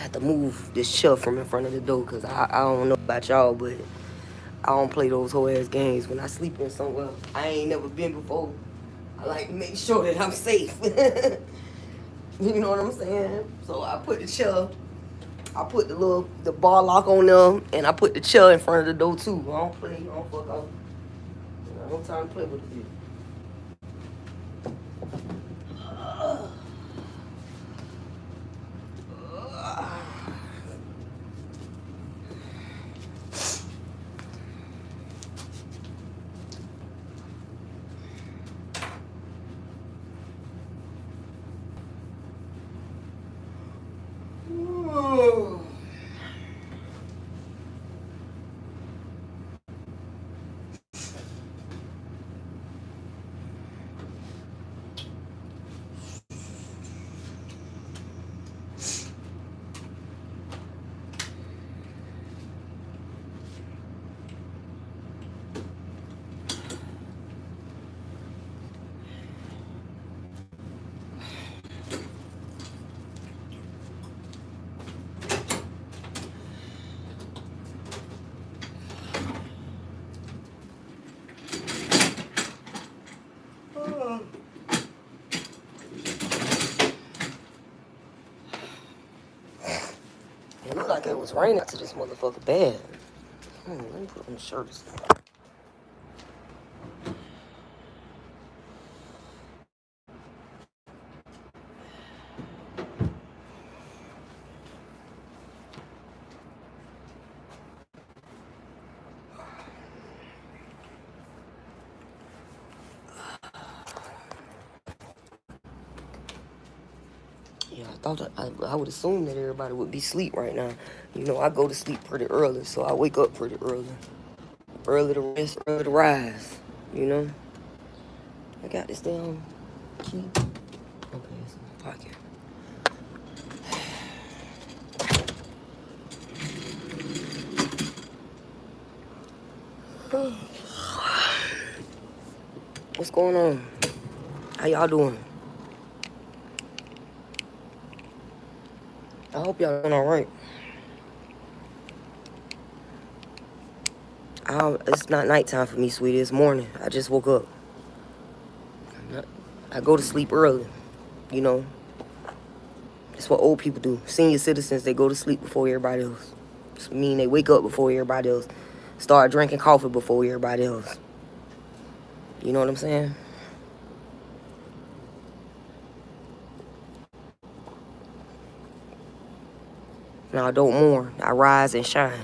have to move this chair from in front of the door because I don't know about y'all, but I don't play those whole ass games. When I sleep in somewhere I ain't never been before, I like to make sure that I'm safe. You know what I'm saying? So I put the chair, I put the bar lock on there, and I put the chair in front of the door too. I don't play, I don't fuck off. I don't time to play with it. It looked like it was raining to this motherfucker bad. Let me put on the shirt. Yeah, I thought I would assume that everybody would be asleep right now. You know, I go to sleep pretty early, so I wake up pretty early. Early to rest, early to rise. You know? I got this damn key. Okay, it's in my pocket. What's going on? How y'all doing? I hope y'all doing all right. It's not nighttime for me, sweetie. It's morning. I just woke up. I go to sleep early. You know, that's what old people do. Senior citizens, they go to sleep before everybody else. It means they wake up before everybody else. Start drinking coffee before everybody else. You know what I'm saying? Now I don't mourn. I rise and shine.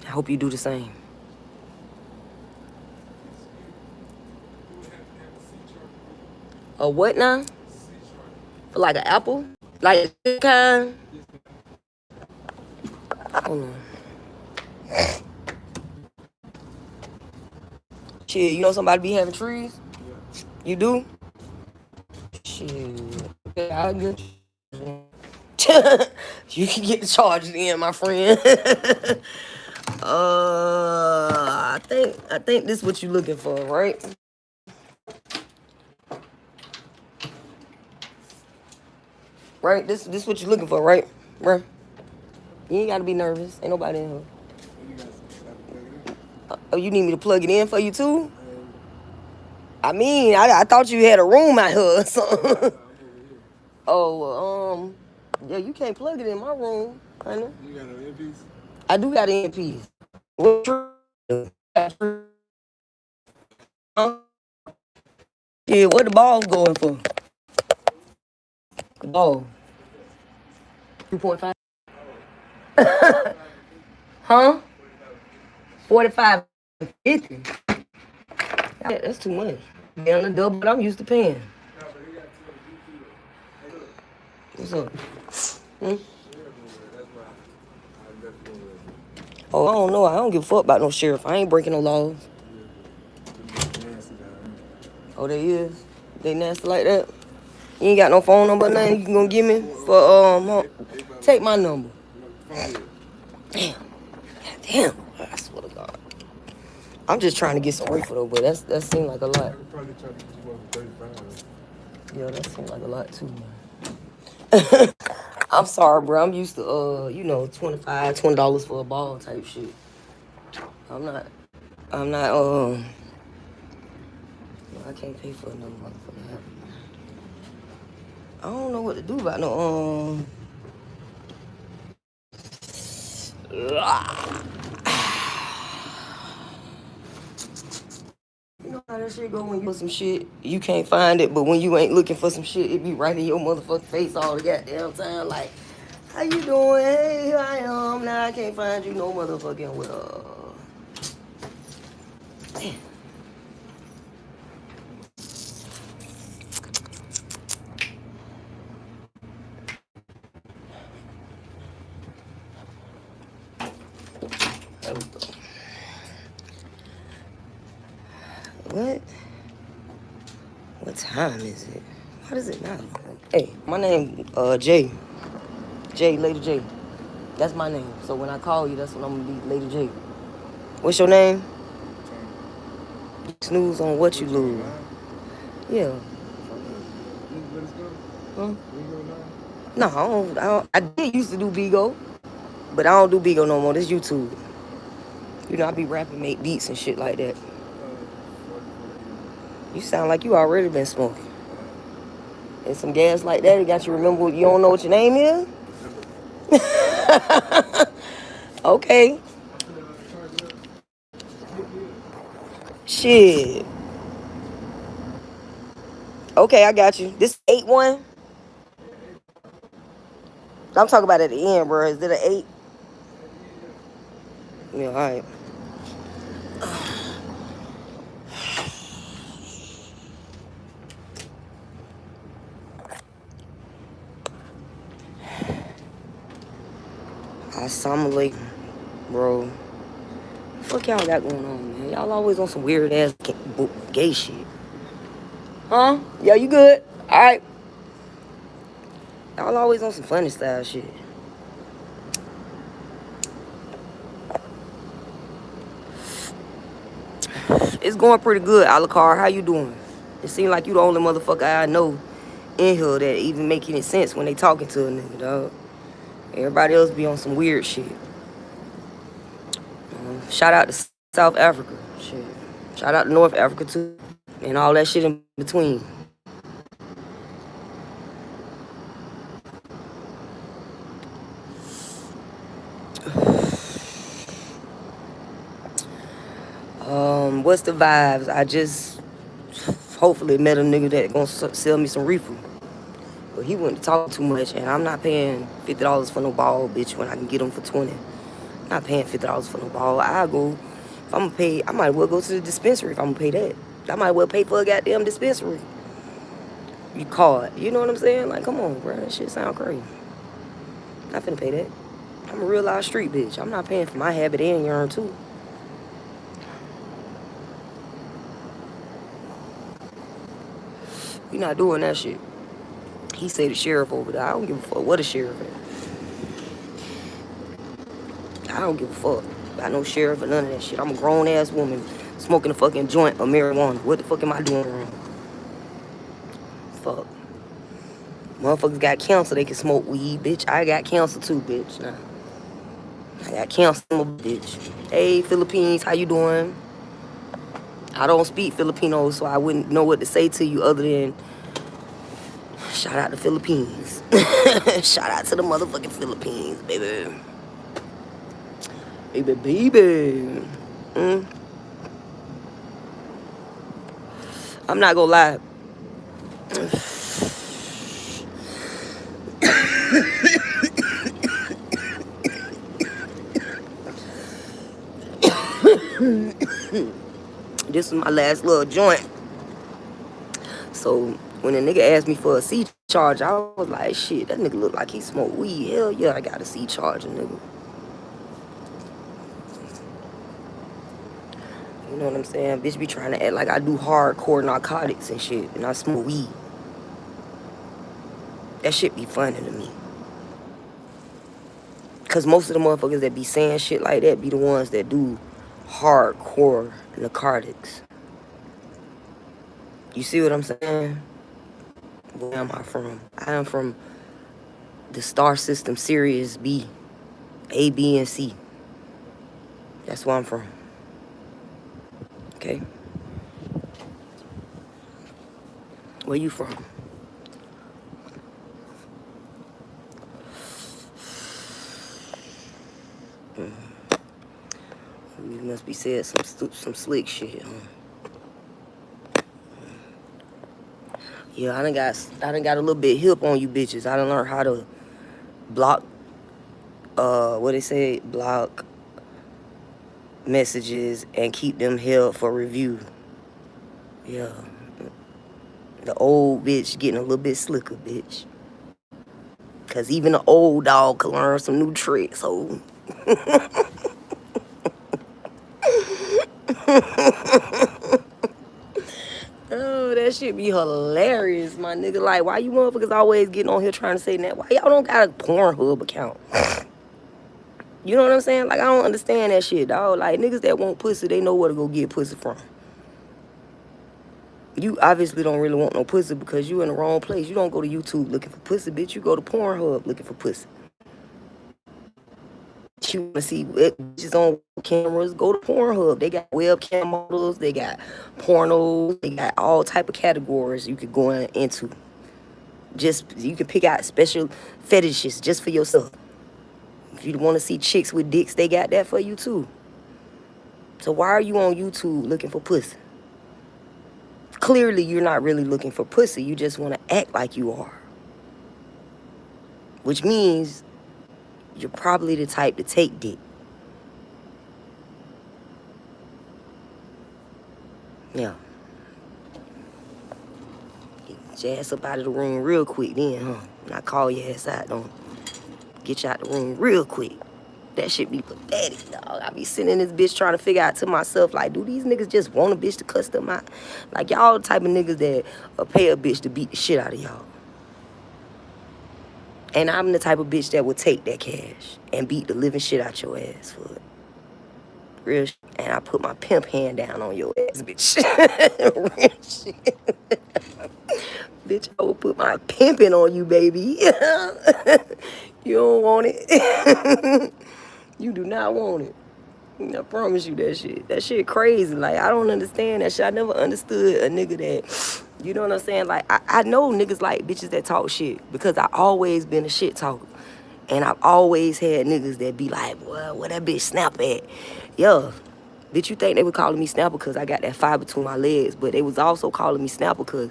I hope you do the same. A what now? Like an apple? Like this kind? Hold on. Shit, you know somebody be having trees? You do? Shit. I'll get you. You can get the charges in, my friend. I think this is what you looking for, right? Right? This what you looking for, right? Bruh. You ain't gotta be nervous. Ain't nobody in here. Oh, you need me to plug it in for you too? I mean, I thought you had a room out here or something. Oh, yeah, you can't plug it in my room, honey. You got an earpiece? I do got an earpiece. What? Huh? Yeah, what the ball's going for? The ball. 2.5. Huh? 45 50. That's too much. Be on the double, but I'm used to paying. What's up? Oh, I don't know. I don't give a fuck about no sheriff. I ain't breaking no laws. Oh, they is? They nasty like that? You ain't got no phone number or nothing you can gonna give me for take my number. Damn. Damn. I swear to God. I'm just trying to get some rifle though, but that seemed like a lot. Yeah, that seemed like a lot too, man. I'm sorry, bro. I'm used to you know, $25, $20 for a ball type shit. I'm not. I'm not. I can't pay for no motherfucking help. I don't know what to do about no You know how that shit go when you for some shit, you can't find it, but when you ain't looking for some shit, it be right in your motherfucking face all the goddamn time. Like, how you doing? Hey, here I am. Now I can't find you no motherfucking well. Damn. What? What time is it? What is it now? Hey, my name Jay. Jay, Lady J. That's my name. So when I call you, that's when I'm gonna be Lady J. What's your name? Snooze on what you lose. Yeah. Huh? No, I did used to do Bigo, but I don't do Bigo no more. This YouTube. You know, I be rapping, make beats and shit like that. You sound like you already been smoking. And some gas like that, it got you remember you don't know what your name is? Okay. Shit. Okay, I got you. This 8-1? I'm talking about at the end, bro. Is it an 8? Yeah, alright. Assalamu alaikum, bro. Fuck y'all got going on, man? Y'all always on some weird ass gay shit. Huh? Yeah, you good? Alright. Y'all always on some funny style shit. It's going pretty good, Alucard. How you doing? It seems like you the only motherfucker I know in here that even make any sense when they talking to a nigga, dog. Everybody else be on some weird shit. Shout out to South Africa. Shit. Shout out to North Africa too. And all that shit in between. What's the vibes? I just hopefully met a nigga that gonna sell me some reefer. But he wouldn't talk too much, and I'm not paying $50 for no ball, bitch, when I can get them for 20. I'm not paying $50 for no ball. I go, if I'm gonna pay, I might well go to the dispensary if I'm gonna pay that. I might well pay for a goddamn dispensary. You card, you know what I'm saying? Like, come on, bro, that shit sound crazy. Not finna pay that. I'm a real live street bitch. I'm not paying for my habit and urine too. We not doing that shit. He say the sheriff over there. I don't give a fuck what a sheriff is. I don't give a fuck about no sheriff or none of that shit. I'm a grown ass woman smoking a fucking joint of marijuana. What the fuck am I doing wrong? Fuck. Motherfuckers got cancer, they can smoke weed, bitch. I got cancer too, bitch. Nah. I got cancer, bitch. Hey, Philippines, how you doing? I don't speak Filipino, so I wouldn't know what to say to you other than shout out to Philippines. Shout out to the motherfucking Philippines, baby. Baby. I'm not gonna lie. This is my last little joint. So when a nigga asked me for a C charge, I was like, shit, that nigga look like he smoked weed. Hell yeah, I got a C charger, nigga. You know what I'm saying? Bitch be trying to act like I do hardcore narcotics and shit, and I smoke weed. That shit be funny to me. Cause most of the motherfuckers that be saying shit like that be the ones that do hardcore narcotics. You see what I'm saying? Where am I from? I am from the star system, Sirius B, A, B, and C. That's where I'm from. Okay? Where you from? You must be saying some slick shit, huh? Yeah, I done got a little bit hip on you bitches. I done learned how to block, what they say, block messages and keep them held for review. Yeah. The old bitch getting a little bit slicker, bitch. Cause even the old dog can learn some new tricks, so. Oh, that shit be hilarious, my nigga. Like, why you motherfuckers always getting on here trying to say that? Why y'all don't got a Pornhub account? You know what I'm saying? Like, I don't understand that shit, dog. Like, niggas that want pussy, they know where to go get pussy from. You obviously don't really want no pussy because you in the wrong place. You don't go to YouTube looking for pussy, bitch. You go to Pornhub looking for pussy. You want to see bitches on cameras, go to Pornhub. They got webcam models, they got pornos, they got all type of categories you could go into. Just, you can pick out special fetishes just for yourself. If you want to see chicks with dicks, they got that for you too. So why are you on YouTube looking for pussy? Clearly, you're not really looking for pussy. You just want to act like you are. Which means you're probably the type to take dick. Yeah. Get your ass up out of the room real quick then, huh? When I call your ass out, don't get you out the room real quick. That shit be pathetic, dog. I be sitting in this bitch trying to figure out to myself, like, do these niggas just want a bitch to cuss them out? Like, y'all the type of niggas that pay a bitch to beat the shit out of y'all. And I'm the type of bitch that would take that cash and beat the living shit out your ass for it. Real shit. And I put my pimp hand down on your ass, bitch. Real shit. Bitch, I will put my pimping on you, baby. You don't want it. You do not want it. I promise you that shit. That shit crazy. Like, I don't understand that shit. I never understood a nigga that, you know what I'm saying? Like, I know niggas like bitches that talk shit because I always been a shit talker. And I've always had niggas that be like, well, where that bitch snap at? Yo, bitch, you think they were calling me snapper because I got that fire between my legs, but they was also calling me snapper because,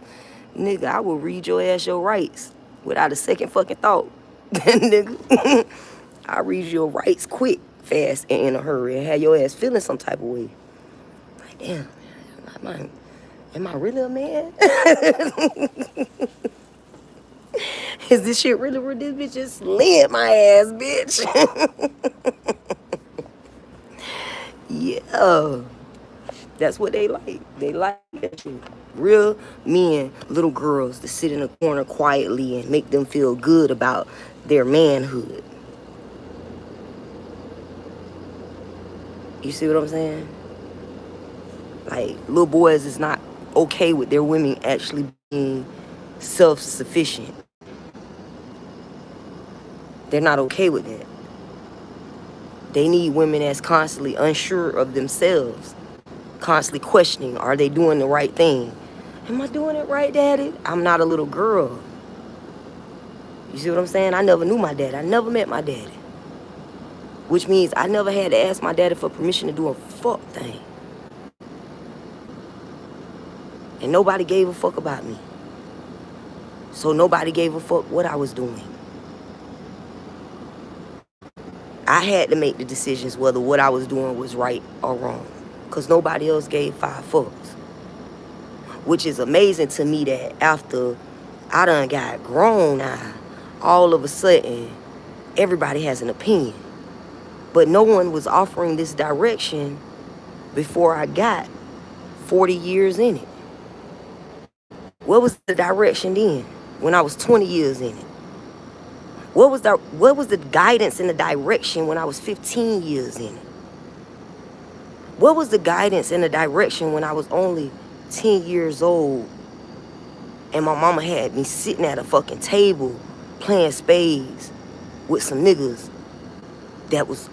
nigga, I will read your ass your rights without a second fucking thought. Nigga, I read your rights quick, fast, and in a hurry, and have your ass feeling some type of way. Like, damn, am I really a man? Is this shit really where this bitch just slid my ass, bitch? Yeah. That's what they like. They like that shit. Real men, little girls that sit in a corner quietly and make them feel good about their manhood. You see what I'm saying? Like, little boys is not okay with their women actually being self-sufficient. They're not okay with that. They need women that's constantly unsure of themselves, constantly questioning, are they doing the right thing? Am I doing it right, daddy? I'm not a little girl. You see what I'm saying? I never knew my daddy. I never met my daddy. Which means I never had to ask my daddy for permission to do a fuck thing. And nobody gave a fuck about me. So nobody gave a fuck what I was doing. I had to make the decisions whether what I was doing was right or wrong. Because nobody else gave 5 fucks. Which is amazing to me that after I done got grown now, all of a sudden, everybody has an opinion. But no one was offering this direction before I got 40 years in it. What was the direction then when I was 20 years in it? What was the guidance and the direction when I was 15 years in it? What was the guidance and the direction when I was only 10 years old and my mama had me sitting at a fucking table playing spades with some niggas that was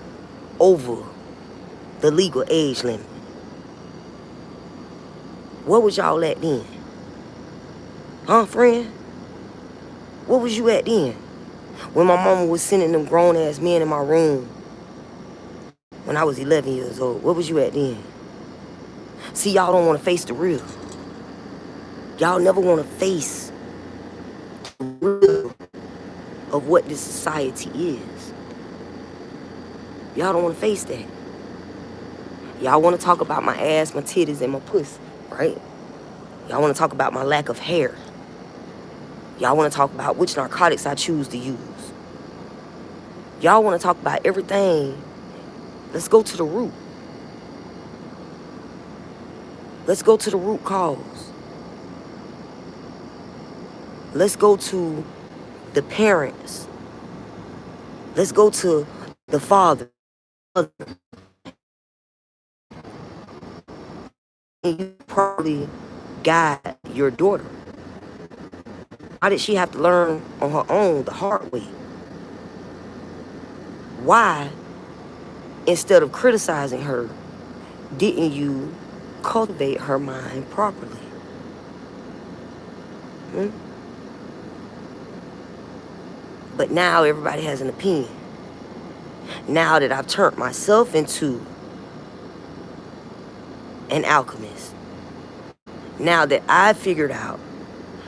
over the legal age limit. Where was y'all at then? Huh, friend? Where was you at then? When my mama was sending them grown-ass men in my room when I was 11 years old. Where was you at then? See, y'all don't want to face the real. Y'all never want to face the real of what this society is. Y'all don't want to face that. Y'all want to talk about my ass, my titties, and my pussy, right? Y'all want to talk about my lack of hair. Y'all want to talk about which narcotics I choose to use. Y'all want to talk about everything. Let's go to the root. Let's go to the root cause. Let's go to the parents. Let's go to the father. And you probably guide your daughter. Why did she have to learn on her own the hard way? Why, instead of criticizing her, didn't you cultivate her mind properly? But now everybody has an opinion. Now that I've turned myself into an alchemist, now that I've figured out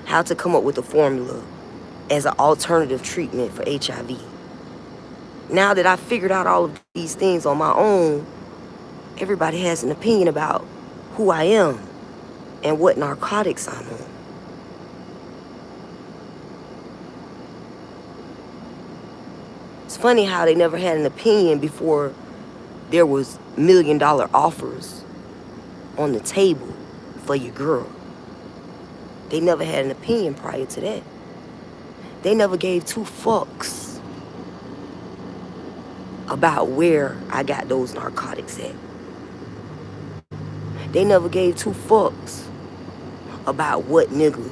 how to come up with a formula as an alternative treatment for HIV, now that I've figured out all of these things on my own, everybody has an opinion about who I am and what narcotics I'm on. It's funny how they never had an opinion before there was $1 million offers on the table for your girl. They never had an opinion prior to that. They never gave two fucks about where I got those narcotics at. They never gave two fucks about what nigga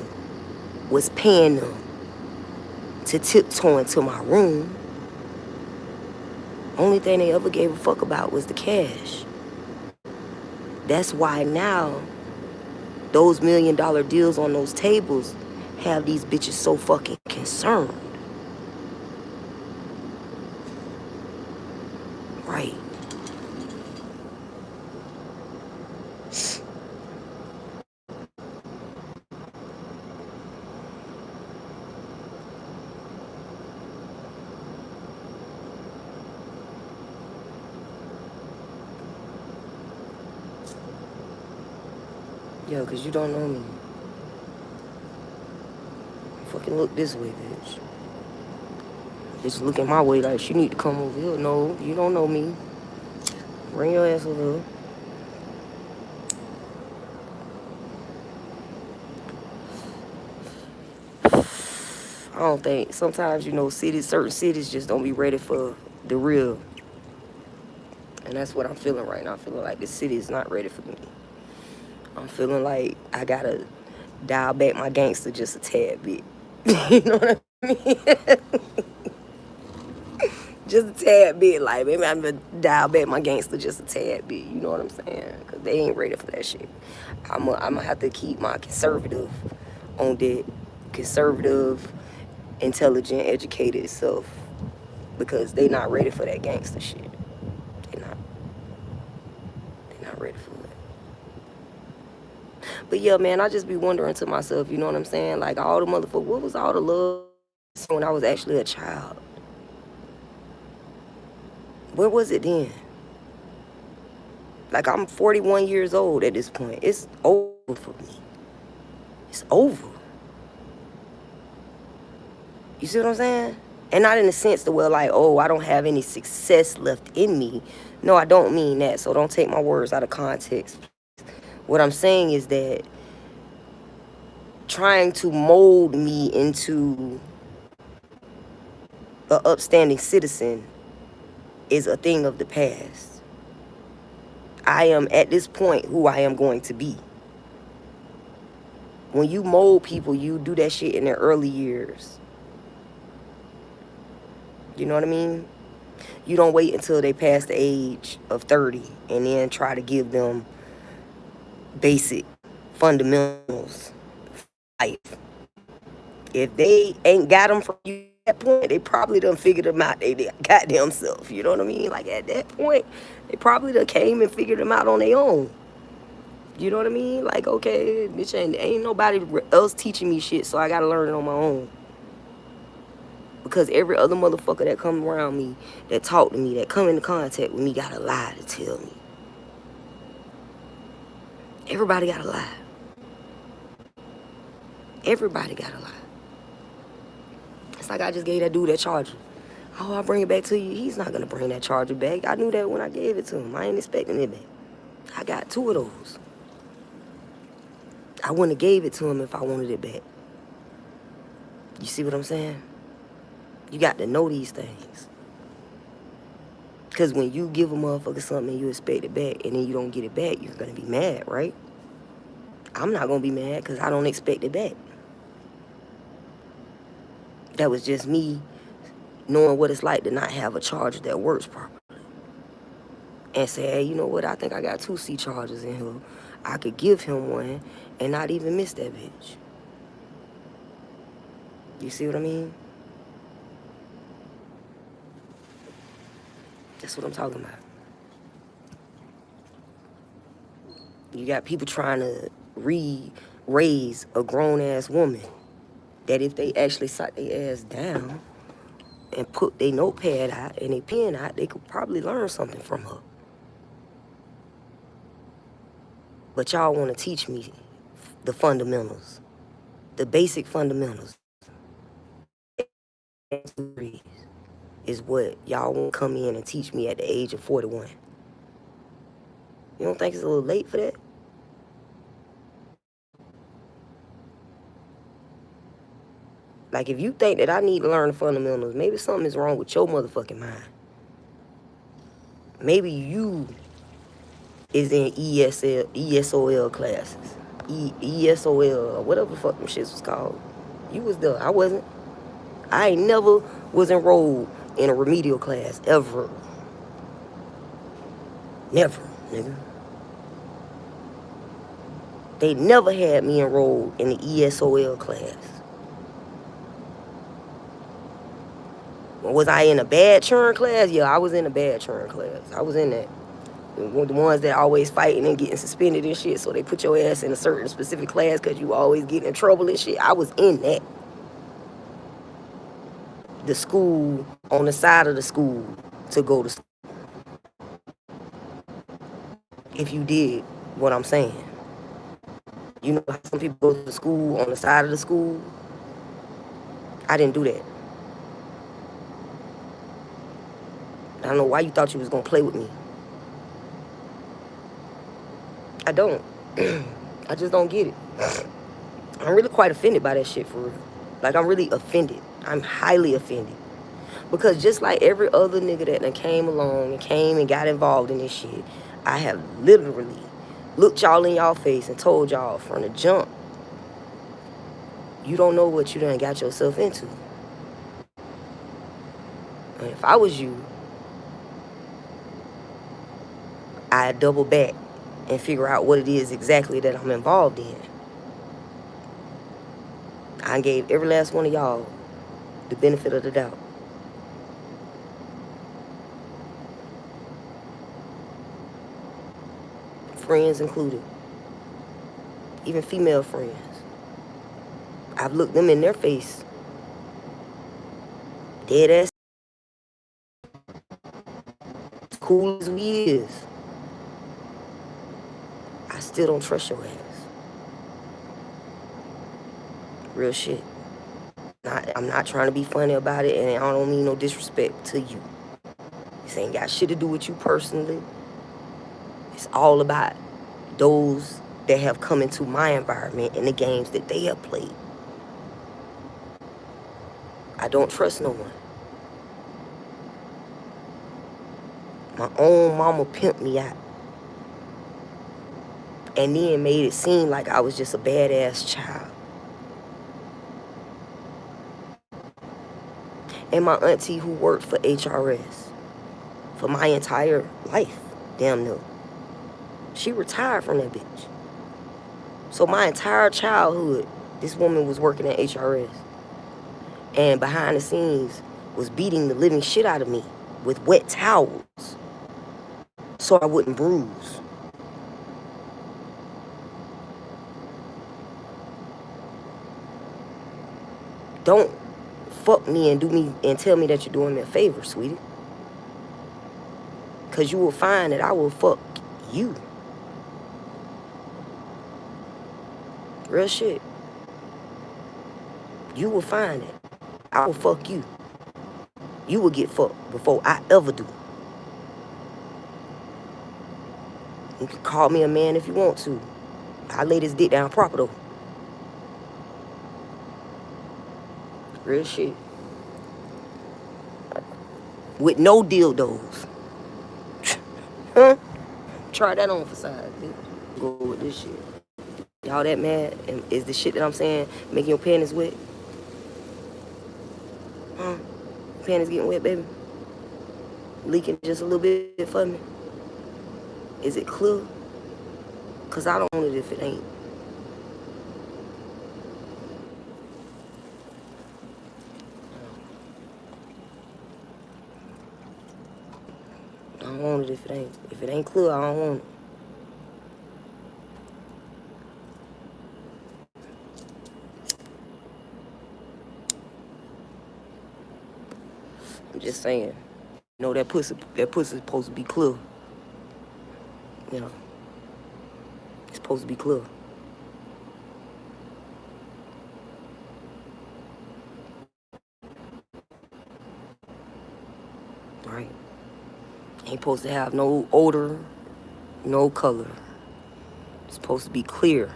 was paying them to tiptoe into my room. Only thing they ever gave a fuck about was the cash. That's why now those $1 million deals on those tables have these bitches so fucking concerned. Right. Yo, cause you don't know me. Fucking look this way, bitch. Bitch looking my way like she need to come over here. No, you don't know me. Bring your ass over here. I don't think, sometimes, you know, certain cities just don't be ready for the real. And that's what I'm feeling right now. I'm feeling like the city is not ready for me. I'm feeling like I gotta dial back my gangster just a tad bit. You know what I mean? Just a tad bit. Like, maybe I'm gonna dial back my gangster just a tad bit. You know what I'm saying? Because they ain't ready for that shit. I'm gonna have to keep my conservative on that. Conservative, intelligent, educated self. Because they not ready for that gangster shit. They're not ready for it. But yeah, man, I just be wondering to myself, you know what I'm saying? Like, all the motherfuckers, what was all the love when I was actually a child? Where was it then? Like, I'm 41 years old at this point. It's over for me. It's over. You see what I'm saying? And not in the sense that, well, like, oh, I don't have any success left in me. No, I don't mean that. So don't take my words out of context. What I'm saying is that trying to mold me into an upstanding citizen is a thing of the past. I am, at this point, who I am going to be. When you mold people, you do that shit in their early years. You know what I mean? You don't wait until they pass the age of 30 and then try to give them basic fundamentals for life. If they ain't got them from you at that point, they probably done figured them out they goddamn self. You know what I mean? Like at that point, they probably done came and figured them out on their own. You know what I mean? Like, okay, bitch, ain't nobody else teaching me shit, so I gotta learn it on my own. Because every other motherfucker that come around me, that talk to me, that come into contact with me, got a lie to tell me. Everybody got a lie. Everybody got a lie. It's like I just gave that dude that charger. Oh, I'll bring it back to you. He's not gonna bring that charger back. I knew that when I gave it to him. I ain't expecting it back. I got 2 of those. I wouldn't have gave it to him if I wanted it back. You see what I'm saying? You got to know these things. Because when you give a motherfucker something and you expect it back and then you don't get it back, you're going to be mad, right? I'm not going to be mad because I don't expect it back. That was just me knowing what it's like to not have a charger that works properly. And say, hey, you know what? I think I got 2 C chargers in here. I could give him one and not even miss that bitch. You see what I mean? That's what I'm talking about. You got people trying to raise a grown-ass woman that if they actually sat their ass down and put their notepad out and their pen out, they could probably learn something from her. But y'all want to teach me the fundamentals, the basic fundamentals. Is what y'all want to come in and teach me at the age of 41. You don't think it's a little late for that? Like, if you think that I need to learn the fundamentals, maybe something is wrong with your motherfucking mind. Maybe you is in ESOL classes. ESOL, or whatever the fuck them shits was called. You was there. I wasn't. I ain't never was enrolled in a remedial class, ever. Never, nigga. They never had me enrolled in the ESOL class. Was I in a bad churn class? Yeah, I was in a bad churn class. I was in that. The ones that always fighting and getting suspended and shit, so they put your ass in a certain specific class because you always getting in trouble and shit. I was in that. The school, on the side of the school to go to school. If you did what I'm saying. You know how some people go to school on the side of the school? I didn't do that. I don't know why you thought you was gonna play with me. I don't. I just don't get it. I'm really quite offended by that shit, for real. Like, I'm really offended. I'm highly offended. Because just like every other nigga that done came along and came and got involved in this shit, I have literally looked y'all in y'all face and told y'all from the jump, you don't know what you done got yourself into. And if I was you, I'd double back and figure out what it is exactly that I'm involved in. I gave every last one of y'all the benefit of the doubt. Friends included. Even female friends. I've looked them in their face. Dead ass. Cool as we is. I still don't trust your ass. Real shit. I'm not trying to be funny about it, and I don't mean no disrespect to you. This ain't got shit to do with you personally. It's all about those that have come into my environment and the games that they have played. I don't trust no one. My own mama pimped me out. And then made it seem like I was just a badass child. and my auntie who worked for HRS for my entire life, damn near. She retired from that bitch. So my entire childhood, this woman was working at HRS. And behind the scenes was beating the living shit out of me with wet towels so I wouldn't bruise. Don't fuck me and do me and tell me that you're doing me a favor, sweetie. Cause you will find that I will fuck you. Real shit. You will find it. I will fuck you. You will get fucked before I ever do. You can call me a man if you want to. I lay this dick down proper though. Real shit. With no dildos. Huh? Try that on for size, bitch. Go with this shit. Y'all that mad? And is the shit that I'm saying making your panties wet? Huh? Panties getting wet, baby? Leaking just a little bit for me? Is it clear? Cause I don't want it if it ain't. I don't want it if it ain't. If it ain't clear, I don't want it. I'm just saying. You know that pussy's supposed to be clear. You know. It's supposed to be clear. Right? Ain't supposed to have no odor, no color. It's supposed to be clear.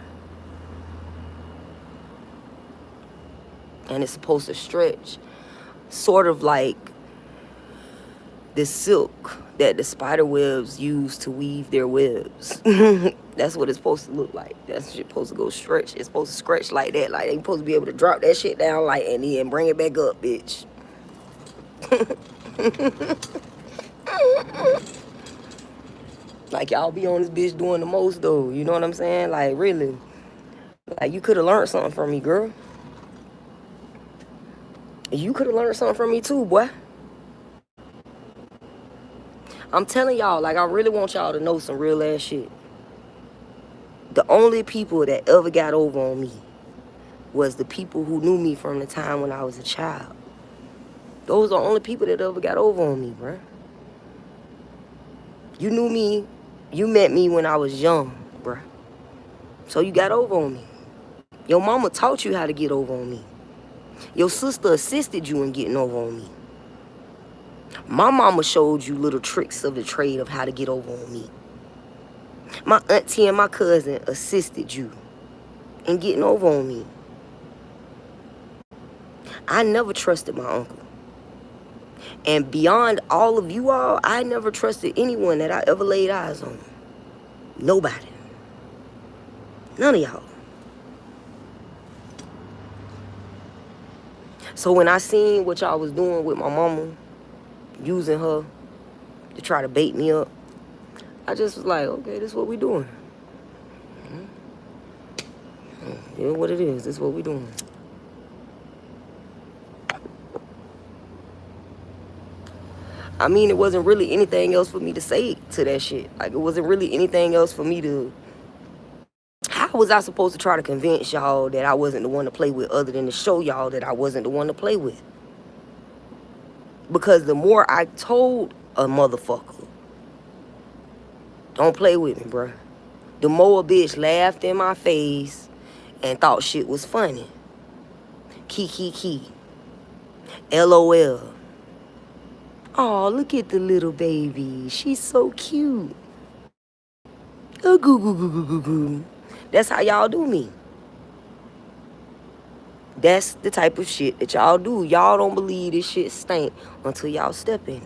And it's supposed to stretch, sort of like the silk that the spider webs use to weave their webs. That's what it's supposed to look like. That's supposed to go stretch. It's supposed to stretch like that. Like they supposed to be able to drop that shit down like and then bring it back up, bitch. Like y'all be on this bitch doing the most though. You know what I'm saying? Like really. Like you could have learned something from me, girl. You could have learned something from me too, boy. I'm telling y'all, like I really want y'all to know some real ass shit. The only people that ever got over on me was the people who knew me from the time when I was a child. Those are the only people that ever got over on me, bruh. You knew me, you met me when I was young, bruh. So you got over on me. Your mama taught you how to get over on me. Your sister assisted you in getting over on me. My mama showed you little tricks of the trade of how to get over on me. My auntie and my cousin assisted you in getting over on me. I never trusted my uncle. And beyond all of you all, I never trusted anyone that I ever laid eyes on. Nobody. None of y'all. So when I seen what y'all was doing with my mama, using her to try to bait me up, I just was like, okay, this is what we doing. Yeah, what it is. This is what we doing. I mean, it wasn't really anything else for me to say to that shit. Like, it wasn't really anything else for me to... How was I supposed to try to convince y'all that I wasn't the one to play with other than to show y'all that I wasn't the one to play with? Because the more I told a motherfucker, don't play with me, bruh, the more a bitch laughed in my face and thought shit was funny. Kiki. LOL. Oh, look at the little baby. She's so cute. Oh, goo, goo, goo, goo, goo, goo. That's how y'all do me. That's the type of shit that y'all do. Y'all don't believe this shit stink until y'all step in it.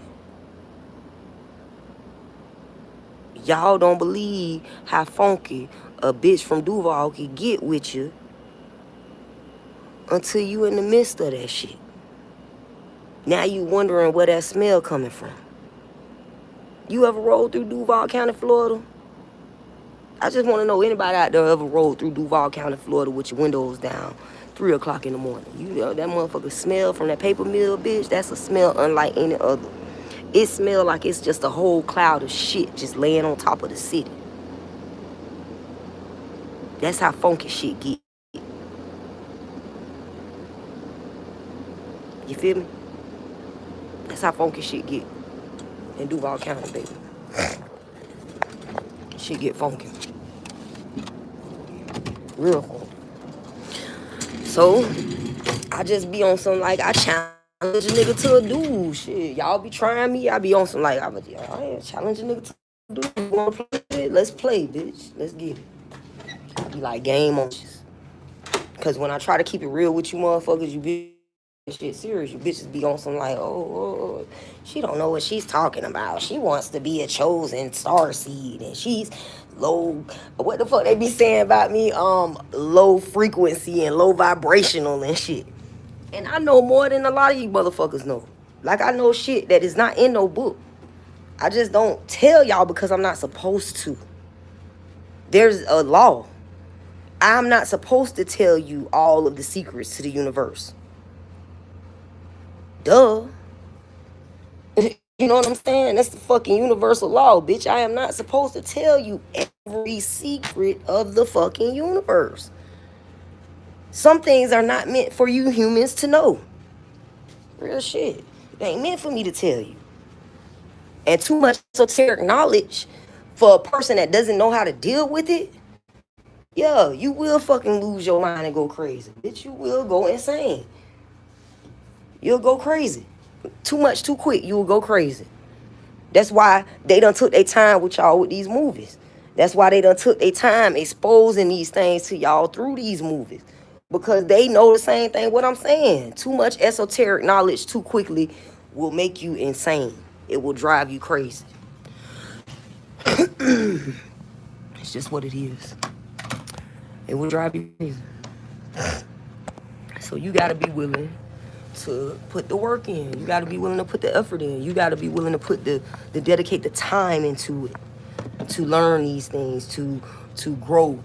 Y'all don't believe how funky a bitch from Duval can get with you until you in the midst of that shit. Now you wondering where that smell coming from. You ever rolled through Duval County, Florida? I just want to know anybody out there ever rolled through Duval County, Florida with your windows down 3 o'clock in the morning. You know, that motherfucker smell from that paper mill, bitch, that's a smell unlike any other. It smell like it's just a whole cloud of shit just laying on top of the city. That's how funky shit get. You feel me? That's how funky shit get in Duval County, baby. Shit get funky. Real funky. So, I just be on some like, I challenge a nigga to a dude. Shit, y'all be trying me, I be on some like, I challenge a nigga to a dude. You wanna play? Let's play, bitch. Let's get it. Be like game on shit. Cause when I try to keep it real with you motherfuckers, you be shit serious. You bitches be on some like, oh, she don't know what she's talking about. She wants to be a chosen star seed and she's low, what the fuck they be saying about me? Low frequency and low vibrational and shit. And I know more than a lot of you motherfuckers know. Like I know shit that is not in no book. I just don't tell y'all because I'm not supposed to. There's a law. I'm not supposed to tell you all of the secrets to the universe. Duh. You know what I'm saying? That's the fucking universal law, bitch. I am not supposed to tell you every secret of the fucking universe. Some things are not meant for you humans to know. Real shit. It ain't meant for me to tell you. And too much esoteric knowledge for a person that doesn't know how to deal with it, yeah, you will fucking lose your mind and go crazy. Bitch, you will go insane. You'll go crazy. Too much, too quick, you will go crazy. That's why they done took their time with y'all with these movies. That's why they done took their time exposing these things to y'all through these movies. Because they know the same thing what I'm saying. Too much esoteric knowledge too quickly will make you insane. It will drive you crazy. It's just what it is. It will drive you crazy. So you gotta be willing to put the work in. You gotta be willing to put the effort in. You gotta be willing to put the dedicate the time into it, to learn these things, to grow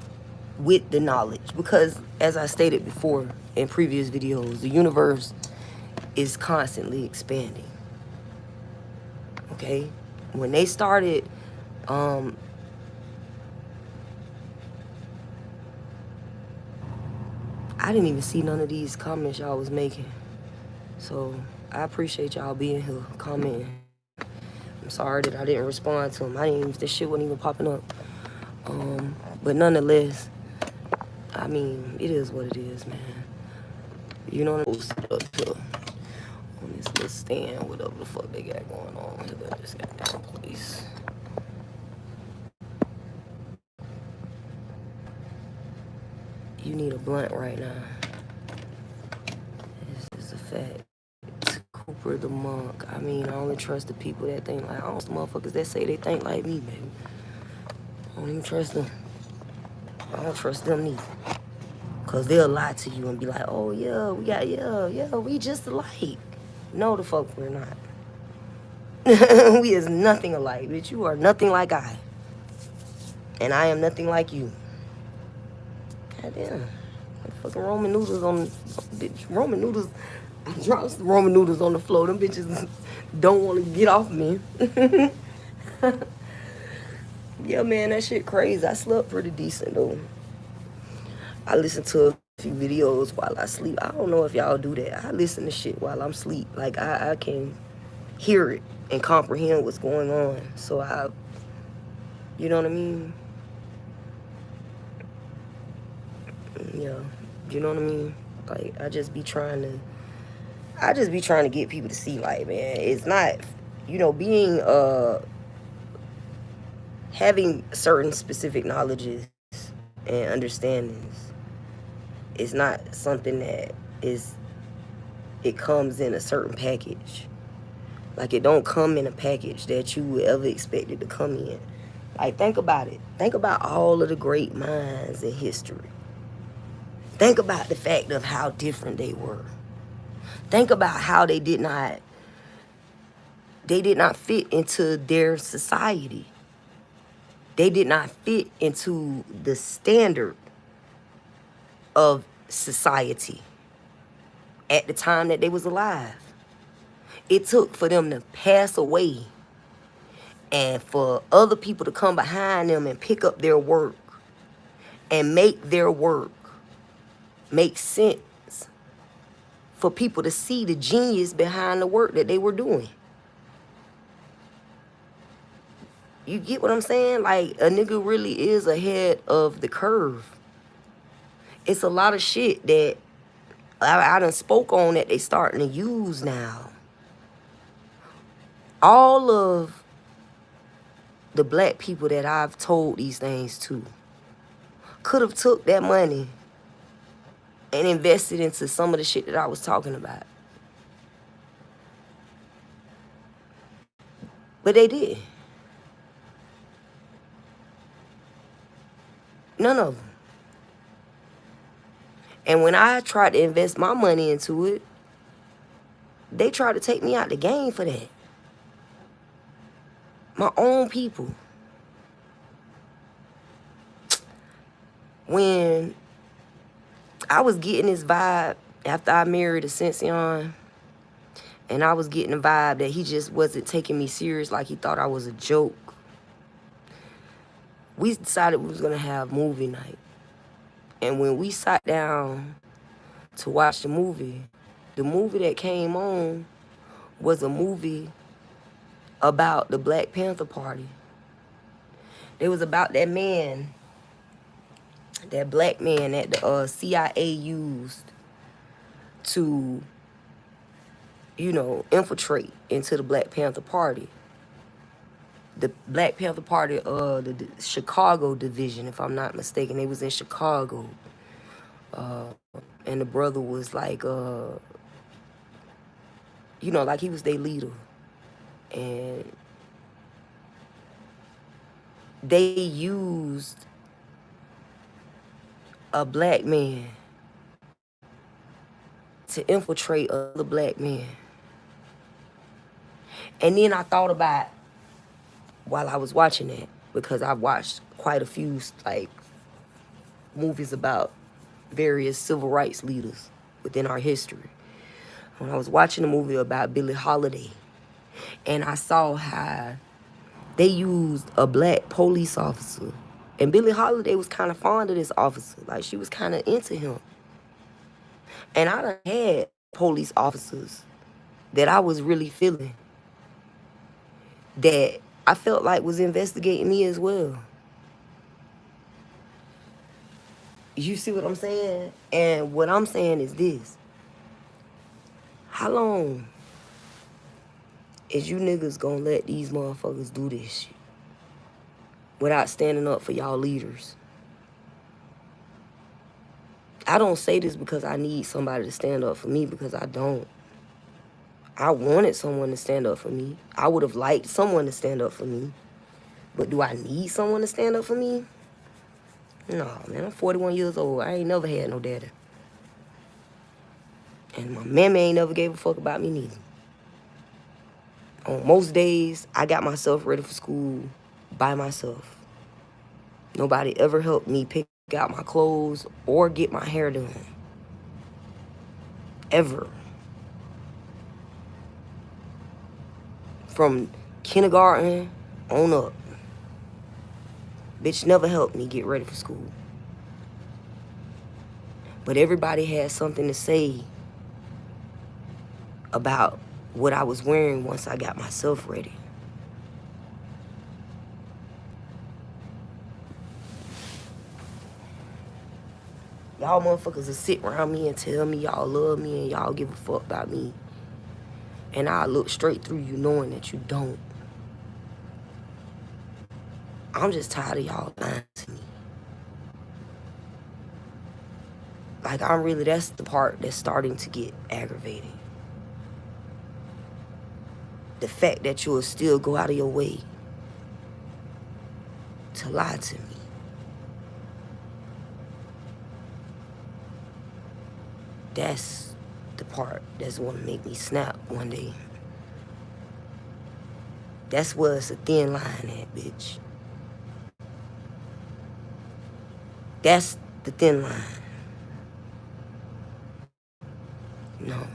with the knowledge. Because as I stated before in previous videos, the universe is constantly expanding. Okay? When they started I didn't even see none of these comments y'all was making. So I appreciate y'all being here, commenting. I'm sorry that I didn't respond to them. This shit wasn't even popping up. But nonetheless, I mean, it is what it is, man. You know what I'm saying? On this little stand, whatever the fuck they got going on in this goddamn place. You need a blunt right now. This is a fact. Cooper the monk. I mean, I only trust the people that think like, I don't know motherfuckers that say they think like me, baby. I don't even trust them. I don't trust them neither. Cause they'll lie to you and be like, oh yeah, we just alike. No, the fuck we're not. We is nothing alike, bitch. You are nothing like I. And I am nothing like you. Goddamn. Fucking Roman noodles on, bitch. Roman noodles. I dropped some Roman noodles on the floor. Them bitches don't want to get off me. Yeah, man, that shit crazy. I slept pretty decent, though. I listen to a few videos while I sleep. I don't know if y'all do that. I listen to shit while I'm asleep. Like, I can hear it and comprehend what's going on. So you know what I mean? Yeah, you know what I mean? Like, I just be trying to get people to see, like, man, it's not, you know, being, having certain specific knowledges and understandings is not something that it comes in a certain package. Like, it don't come in a package that you would ever expect it to come in. Like, think about it. Think about all of the great minds in history. Think about the fact of how different they were. Think about how they did not They did not fit into their society. They did not fit into the standard of society at the time that they was alive. It took for them to pass away and for other people to come behind them and pick up their work and make their work make sense, for people to see the genius behind the work that they were doing. You get what I'm saying? Like, a nigga really is ahead of the curve. It's a lot of shit that I done spoke on that they starting to use now. All of the black people that I've told these things to could have took that money and invested into some of the shit that I was talking about. But they did. None of them. And when I tried to invest my money into it, they tried to take me out the game for that. My own people. When I was getting this vibe after I married Ascension, and I was getting the vibe that he just wasn't taking me serious, like he thought I was a joke, we decided we was gonna have movie night. And when we sat down to watch the movie that came on was a movie about the Black Panther Party. It was about that man, that black man that the CIA used to, you know, infiltrate into the Black Panther Party. The Black Panther Party, the Chicago division, if I'm not mistaken. They was in Chicago. And the brother was like, you know, like he was their leader. And they used a black man to infiltrate other black men. And then I thought about, while I was watching that, because I've watched quite a few like movies about various civil rights leaders within our history. When I was watching a movie about Billie Holiday, and I saw how they used a black police officer, and Billie Holiday was kind of fond of this officer, like she was kind of into him. And I done had police officers that I was really feeling, that I felt like was investigating me as well. You see what I'm saying? And what I'm saying is this. How long is you niggas gonna let these motherfuckers do this shit without standing up for y'all leaders? I don't say this because I need somebody to stand up for me, because I don't. I wanted someone to stand up for me. I would have liked someone to stand up for me. But do I need someone to stand up for me? No, man, I'm 41 years old. I ain't never had no daddy. And my mammy ain't never gave a fuck about me neither. On most days, I got myself ready for school by myself. Nobody ever helped me pick out my clothes or get my hair done. Ever. From kindergarten on up. Bitch never helped me get ready for school. But everybody had something to say about what I was wearing once I got myself ready. Y'all motherfuckers will sit around me and tell me y'all love me and y'all give a fuck about me. And I'll look straight through you knowing that you don't. I'm just tired of y'all lying to me. Like, that's the part that's starting to get aggravating. The fact that you'll still go out of your way to lie to me. That's the part that's gonna make me snap one day. That's where it's a thin line at, bitch. That's the thin line. No.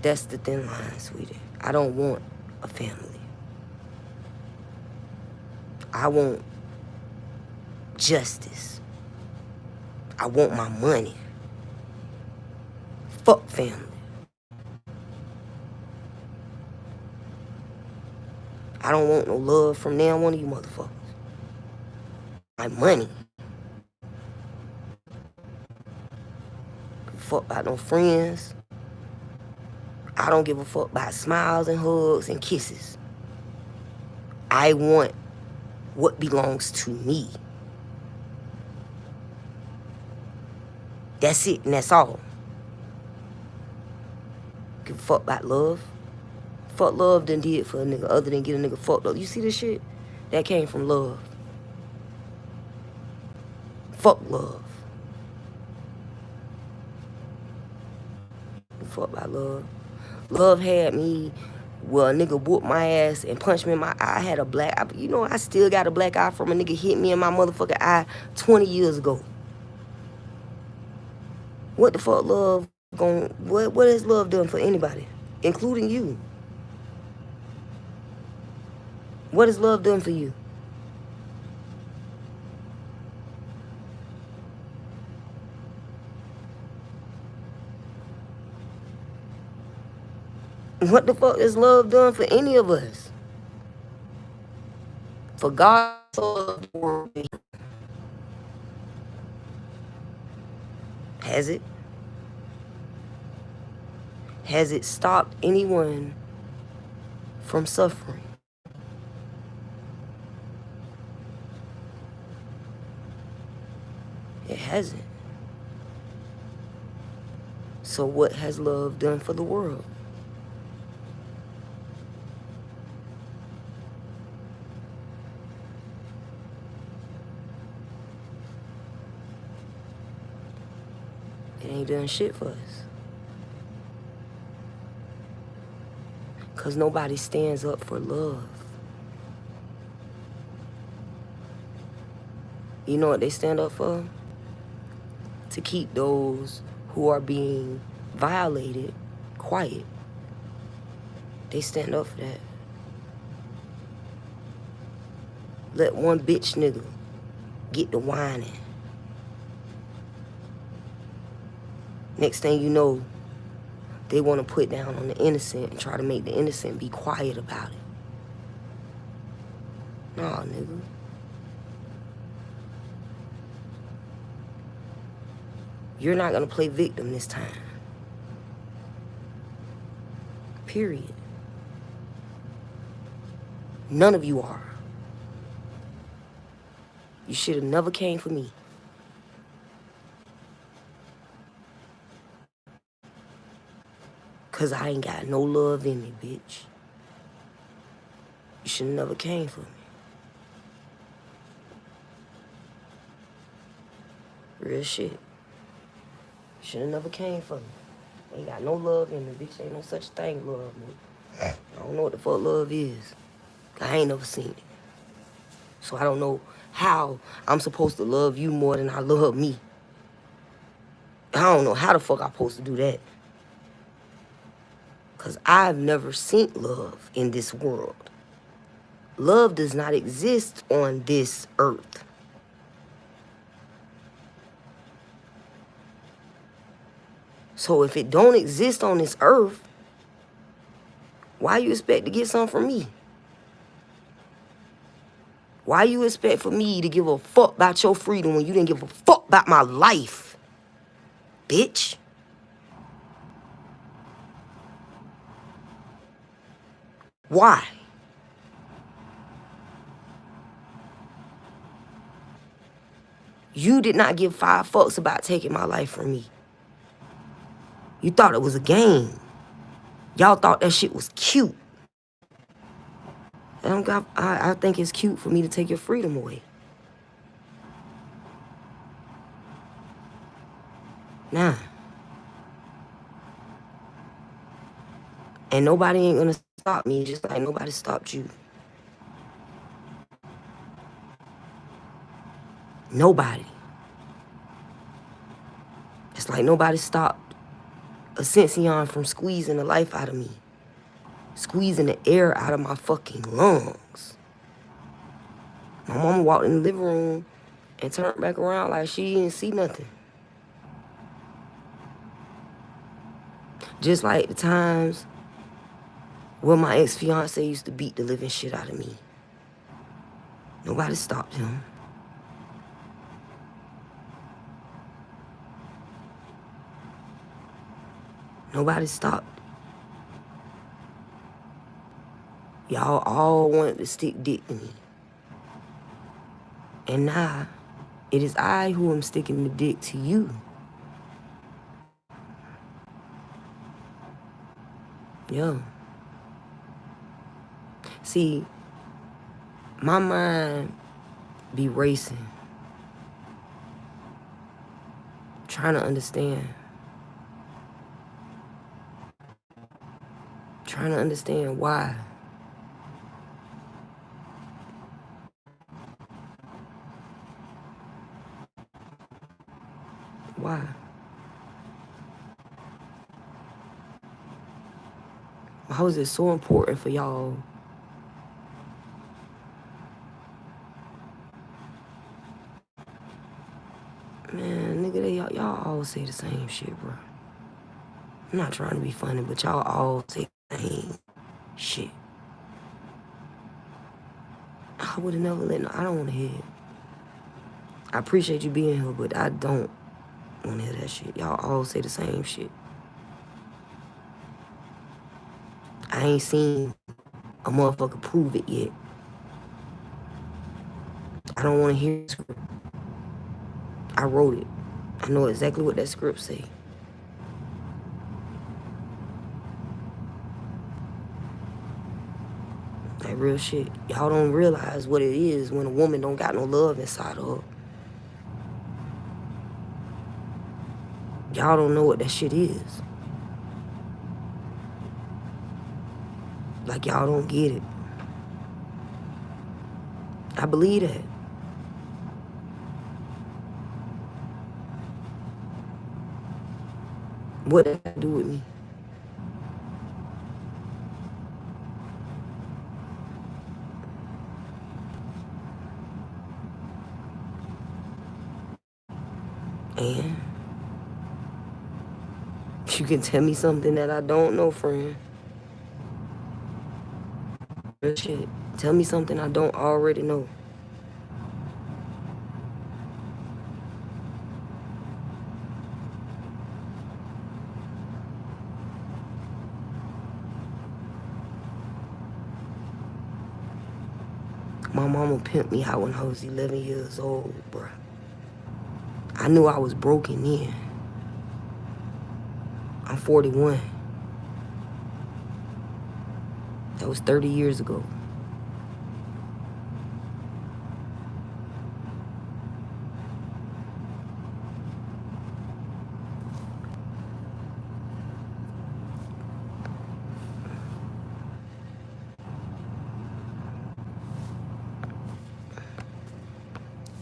That's the thin line, sweetie. I don't want a family. I want justice. I want my money. Fuck family. I don't want no love from them, one of you motherfuckers. My money. Fuck about no friends. I don't give a fuck about smiles and hugs and kisses. I want what belongs to me. That's it and that's all. Give a fuck about love. Fuck love done did for a nigga other than get a nigga fucked up. You see this shit? That came from love. Fuck love. Fuck about love. Love had me where a nigga whooped my ass and punched me in my eye. I had a black eye. You know, I still got a black eye from a nigga hit me in my motherfucking eye 20 years ago. What the fuck love what has love done for anybody? Including you. What has love done for you? What the fuck has love done for any of us? For God so loved the world. Has it? Has it stopped anyone from suffering? It hasn't. So what has love done for the world? It ain't done shit for us. Because nobody stands up for love. You know what they stand up for? To keep those who are being violated quiet. They stand up for that. Let one bitch nigga get the whining. Next thing you know, they want to put down on the innocent and try to make the innocent be quiet about it. Nah, nigga. You're not going to play victim this time. Period. None of you are. You should have never came for me. Because I ain't got no love in me, bitch. You should have never came for me. Real shit. You should have never came for me. Ain't got no love in me, bitch. Ain't no such thing, love, man. I don't know what the fuck love is. I ain't never seen it. So I don't know how I'm supposed to love you more than I love me. I don't know how the fuck I'm supposed to do that. Because I've never seen love in this world. Love does not exist on this earth. So if it don't exist on this earth, why you expect to get something from me? Why you expect for me to give a fuck about your freedom when you didn't give a fuck about my life? Bitch. Why? You did not give 5 fucks about taking my life from me. You thought it was a game. Y'all thought that shit was cute. I think it's cute for me to take your freedom away. Nah. And nobody ain't gonna stopped me just like nobody stopped you. Nobody. It's like nobody stopped Ascension from squeezing the life out of me. Squeezing the air out of my fucking lungs. My mama walked in the living room and turned back around like she didn't see nothing. Just like the times where my ex-fiance used to beat the living shit out of me. Nobody stopped him. Nobody stopped. Y'all all wanted to stick dick to me. And now, it is I who am sticking the dick to you. Yeah. See, my mind be racing. Trying to understand. Trying to understand why. Why? How is it so important for y'all? Man, nigga, y'all all say the same shit, bro. I'm not trying to be funny, but y'all all say the same shit. I would have never let I don't want to hear it. I appreciate you being here, but I don't want to hear that shit. Y'all all say the same shit. I ain't seen a motherfucker prove it yet. I don't want to hear the script. I wrote it. I know exactly what that script say. Like real shit. Y'all don't realize what it is when a woman don't got no love inside of her. Y'all don't know what that shit is. Like y'all don't get it. I believe that. What did that do with me? And you can tell me something that I don't know, friend. Real shit. Tell me something I don't already know. My mama pimped me out when I was 11 years old, bruh. I knew I was broken in. I'm 41. That was 30 years ago.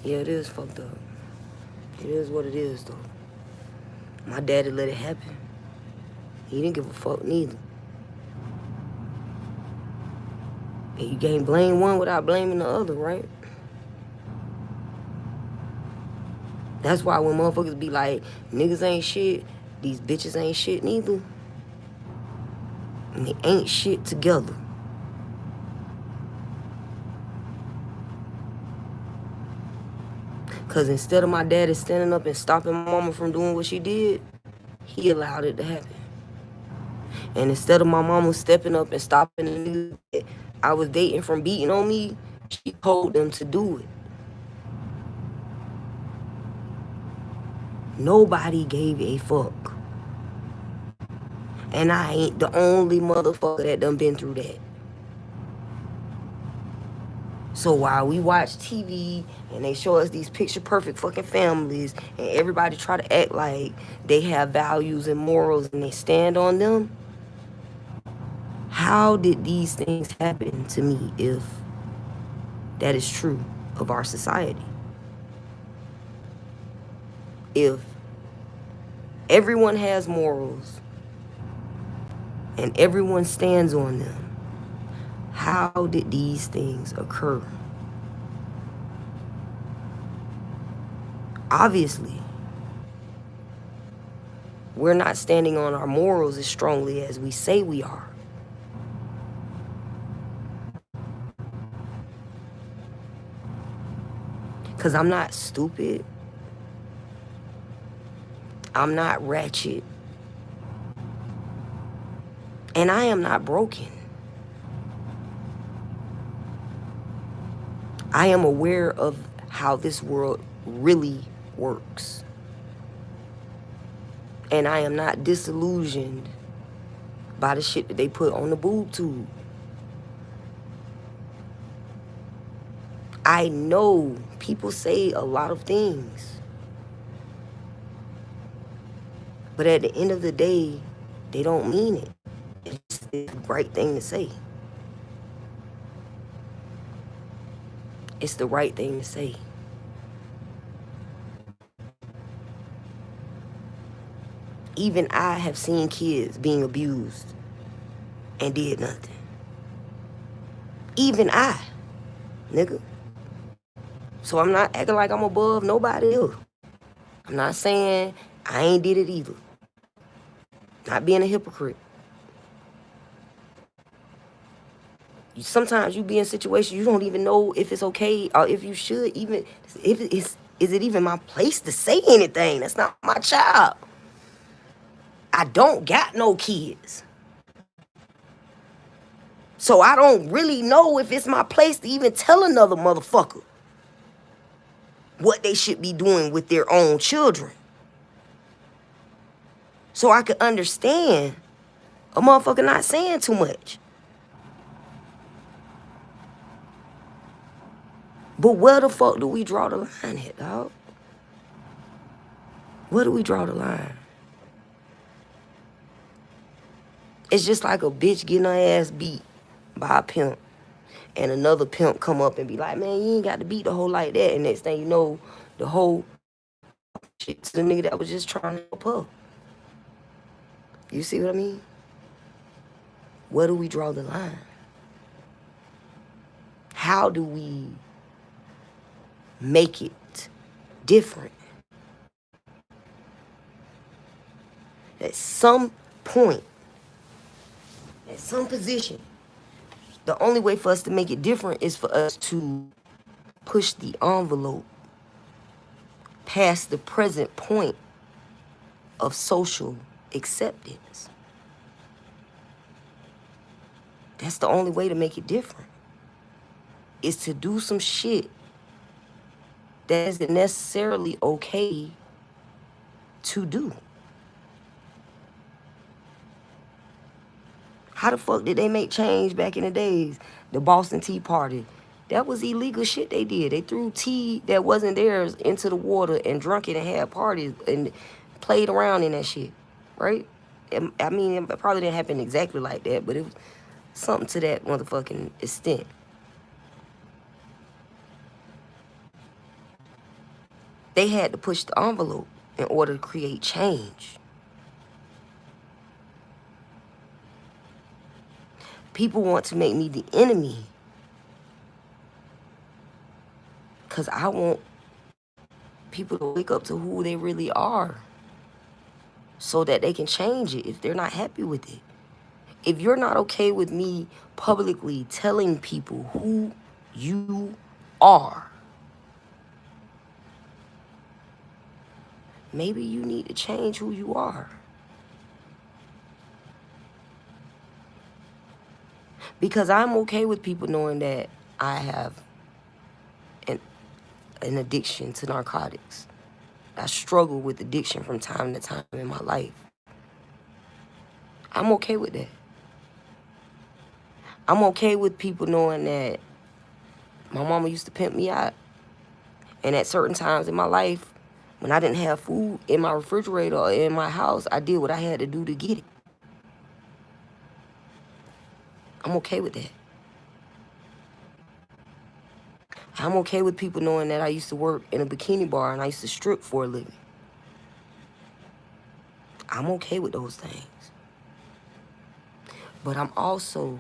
Yeah, it is fucked up. It is what it is, though. My daddy let it happen. He didn't give a fuck neither. And you can't blame one without blaming the other, right? That's why when motherfuckers be like, niggas ain't shit, these bitches ain't shit neither. And they ain't shit together. Because instead of my daddy standing up and stopping my mama from doing what she did, he allowed it to happen. And instead of my mama stepping up and stopping the nigga that I was dating from beating on me, she told them to do it. Nobody gave a fuck. And I ain't the only motherfucker that done been through that. So while we watch TV and they show us these picture perfect fucking families and everybody try to act like they have values and morals and they stand on them, how How did these things happen to me if that is true of our society? If everyone has morals and everyone stands on them, how did these things occur? Obviously, we're not standing on our morals as strongly as we say we are. Because I'm not stupid. I'm not ratchet. And I am not broken. I am aware of how this world really works. And I am not disillusioned by the shit that they put on the boob tube. I know people say a lot of things. But at the end of the day, they don't mean it. It's the right thing to say. It's the right thing to say. Even I have seen kids being abused and did nothing. Even I, nigga. So I'm not acting like I'm above nobody else. I'm not saying I ain't did it either. Not being a hypocrite. Sometimes you be in situations you don't even know if it's okay or if you should even, if it's, is it even my place to say anything? That's not my child. I don't got no kids. So I don't really know if it's my place to even tell another motherfucker what they should be doing with their own children. So I could understand a motherfucker not saying too much. But where the fuck do we draw the line at, dog? Where do we draw the line? It's just like a bitch getting her ass beat by a pimp. And another pimp come up and be like, man, you ain't got to beat the hoe like that. And next thing you know, the whole shit to the nigga that was just trying to help her. You see what I mean? Where do we draw the line? How do we make it different? At some point, at some position, the only way for us to make it different is for us to push the envelope past the present point of social acceptance. That's the only way to make it different. Is to do some shit that isn't necessarily okay to do. How the fuck did they make change back in the days? The Boston Tea Party. That was illegal shit they did. They threw tea that wasn't theirs into the water and drunk it and had parties and played around in that shit, right? I mean, it probably didn't happen exactly like that, but it was something to that motherfucking extent. They had to push the envelope in order to create change. People want to make me the enemy because I want people to wake up to who they really are so that they can change it if they're not happy with it. If you're not okay with me publicly telling people who you are, maybe you need to change who you are. Because I'm okay with people knowing that I have an addiction to narcotics. I struggle with addiction from time to time in my life. I'm okay with that. I'm okay with people knowing that my mama used to pimp me out. And at certain times in my life, when I didn't have food in my refrigerator or in my house, I did what I had to do to get it. I'm okay with that. I'm okay with people knowing that I used to work in a bikini bar and I used to strip for a living. I'm okay with those things. But I'm also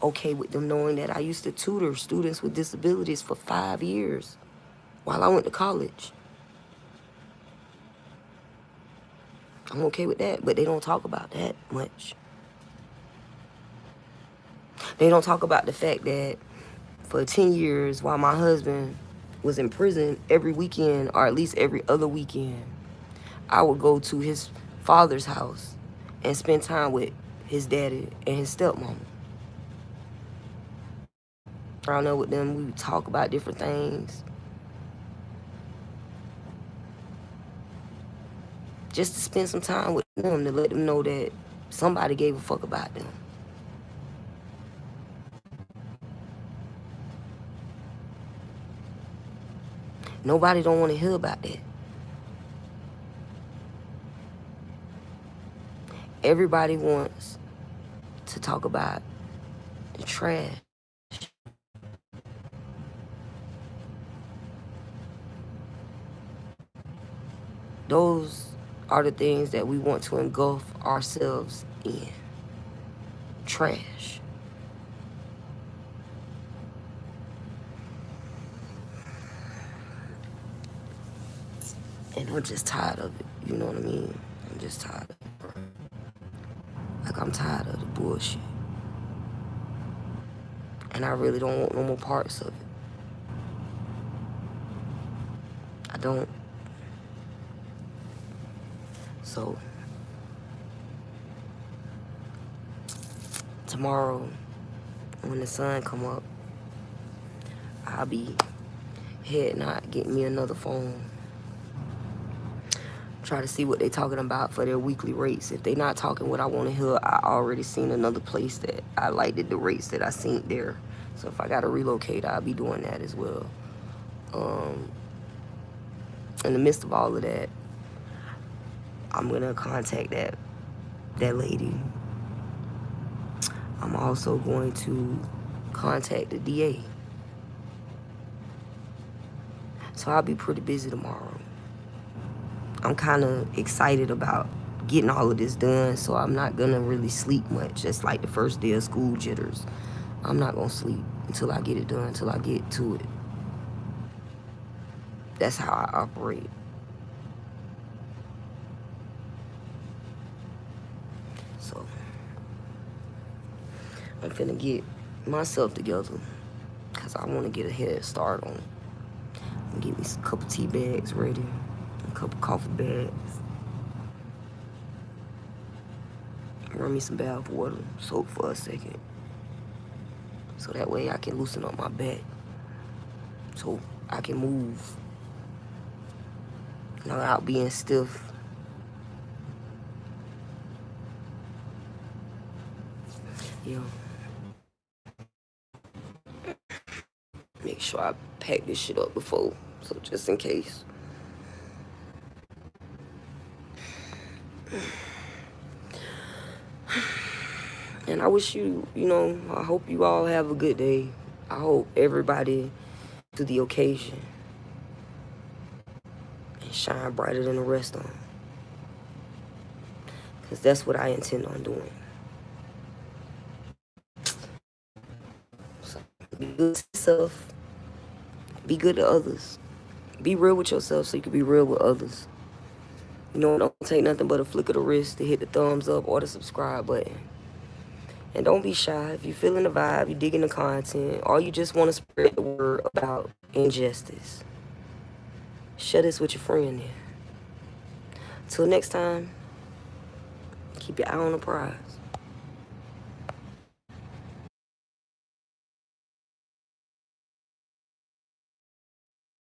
okay with them knowing that I used to tutor students with disabilities for 5 years while I went to college. I'm okay with that, but they don't talk about that much. They don't talk about the fact that for 10 years while my husband was in prison, every weekend, or at least every other weekend, I would go to his father's house and spend time with his daddy and his stepmama. Around there with them, we would talk about different things. Just to spend some time with them, to let them know that somebody gave a fuck about them. Nobody don't want to hear about that. Everybody wants to talk about the trash. Those are the things that we want to engulf ourselves in. Trash. And I'm just tired of it. You know what I mean? I'm just tired of it. Like, I'm tired of the bullshit. And I really don't want no more parts of it. I don't. So, tomorrow, when the sun come up, I'll be heading out, getting me another phone. Try to see what they talking about for their weekly rates. If they not talking what I want to hear, I already seen another place that I liked the rates that I seen there. So if I got to relocate, I'll be doing that as well. In the midst of all of that, I'm going to contact that lady. I'm also going to contact the DA. So I'll be pretty busy tomorrow. I'm kind of excited about getting all of this done, so I'm not going to really sleep much. Just like the first day of school jitters. I'm not going to sleep until I get it done, until I get to it. That's how I operate. So, I'm finna get myself together because I want to get a head start on it. I'm gonna get me a couple tea bags ready, a couple coffee bags. Run me some bath water, soak for a second. So that way I can loosen up my back. So I can move. Without being stiff. Yeah. Make sure I pack this shit up before, so just in case. And I wish you, I hope you all have a good day. I hope everybody to the occasion and shine brighter than the rest of them. Because that's what I intend on doing. So be good to yourself. Be good to others. Be real with yourself so you can be real with others. Don't take nothing but a flick of the wrist to hit the thumbs up or the subscribe button. And don't be shy. If you're feeling the vibe, you're digging the content, or you just want to spread the word about injustice, share this with your friend then. Till next time, keep your eye on the prize.